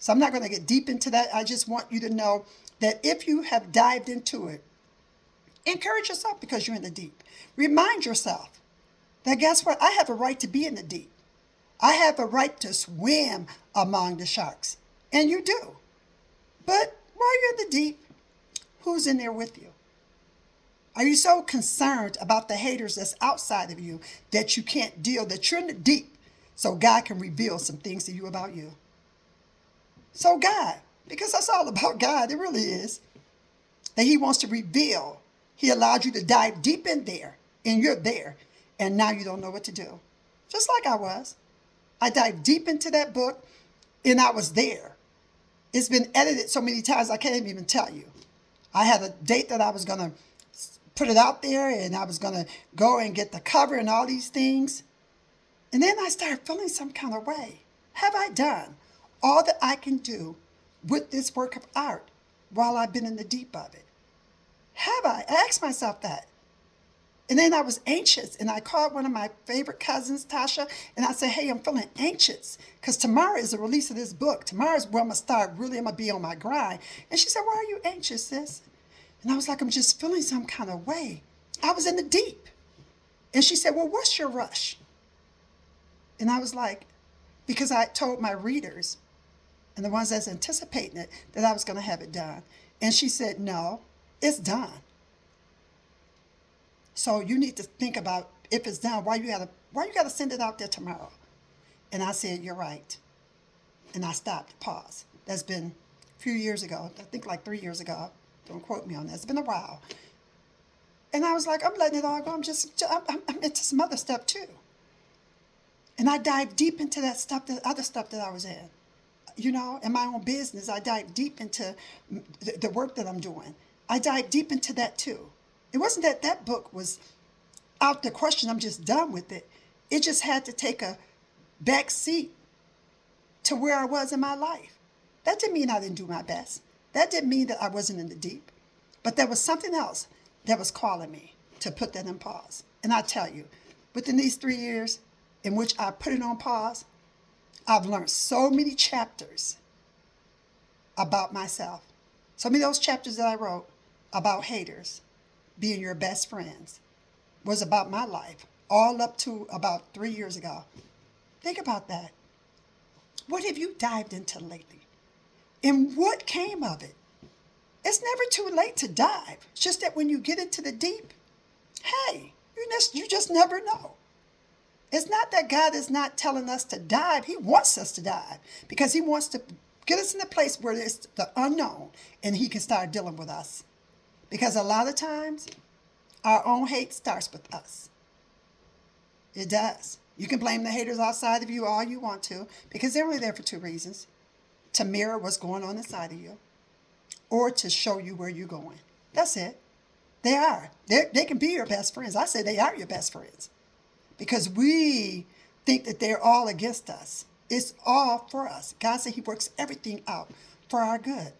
So I'm not going to get deep into that. I just want you to know that if you have dived into it, encourage yourself because you're in the deep. Remind yourself that guess what? I have a right to be in the deep. I have a right to swim among the sharks. And you do. But while you're in the deep, who's in there with you? Are you so concerned about the haters that's outside of you that you can't deal, that you're in the deep so God can reveal some things to you about you? So God, because that's all about God, it really is, that he wants to reveal. He allowed you to dive deep in there, and you're there, and now you don't know what to do. Just like I was. I dived deep into that book, and I was there. It's been edited so many times I can't even tell you. I had a date that I was going to put it out there, and I was going to go and get the cover and all these things. And then I started feeling some kind of way. Have I done all that I can do with this work of art while I've been in the deep of it? Have I? I asked myself that. And then I was anxious, and I called one of my favorite cousins, Tasha, and I said, hey, I'm feeling anxious because tomorrow is the release of this book. Tomorrow is where I'm going to start really, I'm going to be on my grind. And she said, why are you anxious, sis? And I was like, I'm just feeling some kind of way. I was in the deep. And she said, well, what's your rush? And I was like, because I told my readers and the ones that's anticipating it that I was going to have it done. And she said, no, it's done. So you need to think about if it's done, why you gotta send it out there tomorrow? And I said, you're right. And I stopped, pause. That's been a few years ago. I think like 3 years ago. Don't quote me on that. It's been a while. And I was like, I'm letting it all go. I'm into some other stuff too. And I dived deep into that stuff, the other stuff that I was in. You know, in my own business, I dived deep into the work that I'm doing. I dived deep into that too. It wasn't that that book was out the question, I'm just done with it. It just had to take a back seat to where I was in my life. That didn't mean I didn't do my best. That didn't mean that I wasn't in the deep. But there was something else that was calling me to put that in pause. And I tell you, within these 3 years in which I put it on pause, I've learned so many chapters about myself. So many of those chapters that I wrote about haters being your best friends was about my life, all up to about 3 years ago. Think about that. What have you dived into lately? And what came of it? It's never too late to dive. It's just that when you get into the deep, hey, you just never know. It's not that God is not telling us to dive. He wants us to dive because he wants to get us in a place where it's the unknown and he can start dealing with us. Because a lot of times, our own hate starts with us. It does. You can blame the haters outside of you all you want to, because they're only there for two reasons. To mirror what's going on inside of you, or to show you where you're going. That's it. They are. They can be your best friends. I say they are your best friends. Because we think that they're all against us. It's all for us. God said he works everything out for our good.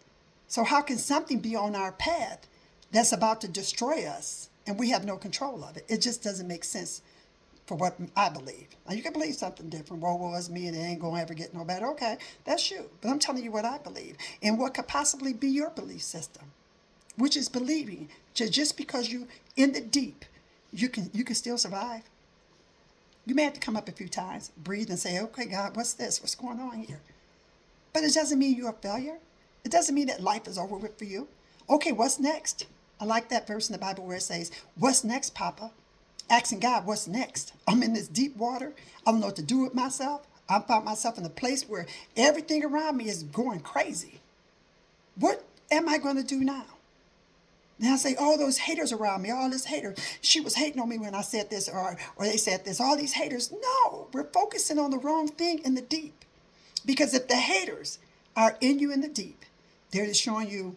So how can something be on our path that's about to destroy us and we have no control of it? It just doesn't make sense for what I believe. Now you can believe something different. Woe is me and it ain't going to ever get no better. Okay, that's you. But I'm telling you what I believe and what could possibly be your belief system, which is believing just because you in the deep, you can still survive. You may have to come up a few times, breathe and say, okay, God, what's this? What's going on here? But it doesn't mean you're a failure. It doesn't mean that life is over with for you. Okay, what's next? I like that verse in the Bible where it says, what's next, Papa? Asking God, what's next? I'm in this deep water. I don't know what to do with myself. I found myself in a place where everything around me is going crazy. What am I going to do now? Then I say, oh, those haters around me, all this haters. She was hating on me when I said this, or they said this, all these haters. No, we're focusing on the wrong thing in the deep. Because if the haters are in you in the deep, they're just showing you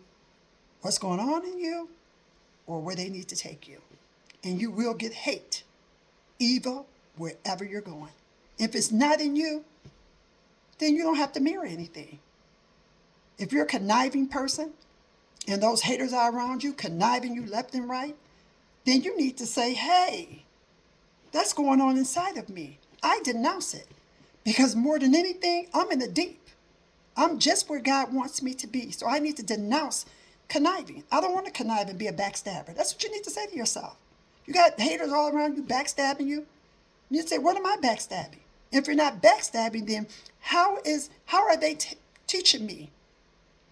what's going on in you or where they need to take you. And you will get hate, evil, wherever you're going. If it's not in you, then you don't have to mirror anything. If you're a conniving person, and those haters are around you, conniving you left and right, then you need to say, hey, that's going on inside of me. I denounce it. Because more than anything, I'm in the deep. I'm just where God wants me to be. So I need to denounce conniving. I don't want to connive and be a backstabber. That's what you need to say to yourself. You got haters all around you backstabbing you. You need to say, what am I backstabbing? If you're not backstabbing, then how are they teaching me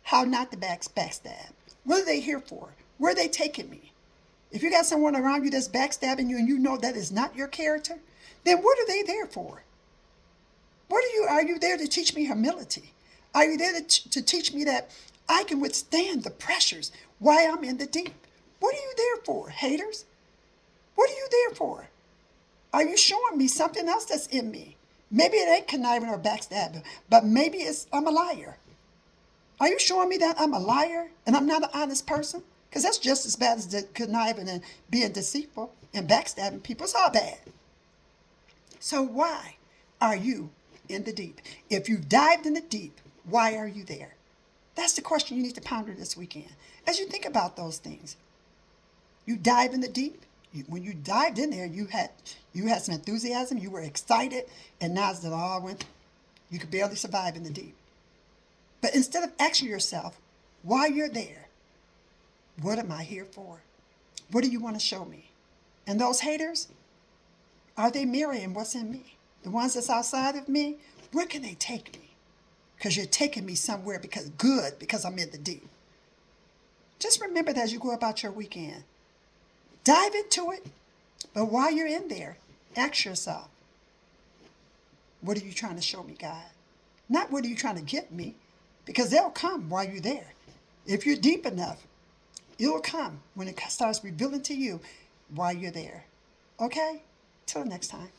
how not to backstab? What are they here for? Where are they taking me? If you got someone around you that's backstabbing you and you know that is not your character, then what are they there for? Are you there to teach me humility? Are you there to teach me that I can withstand the pressures while I'm in the deep? What are you there for, haters? What are you there for? Are you showing me something else that's in me? Maybe it ain't conniving or backstabbing, but maybe I'm a liar. Are you showing me that I'm a liar and I'm not an honest person? Because that's just as bad as the conniving and being deceitful and backstabbing people. It's all bad. So why are you in the deep? If you dived in the deep, why are you there? That's the question you need to ponder this weekend. As you think about those things, you dive in the deep. When you dived in there, you had some enthusiasm, you were excited, and now as it all went, you could barely survive in the deep. But instead of asking yourself, while you're there, what am I here for? What do you want to show me? And those haters, are they mirroring what's in me? The ones that's outside of me, where can they take me? Because you're taking me somewhere because I'm in the deep. Just remember that as you go about your weekend. Dive into it, but while you're in there, ask yourself, what are you trying to show me, God? Not what are you trying to get me, because they'll come while you're there. If you're deep enough, it'll come when it starts revealing to you while you're there. Okay? Till next time.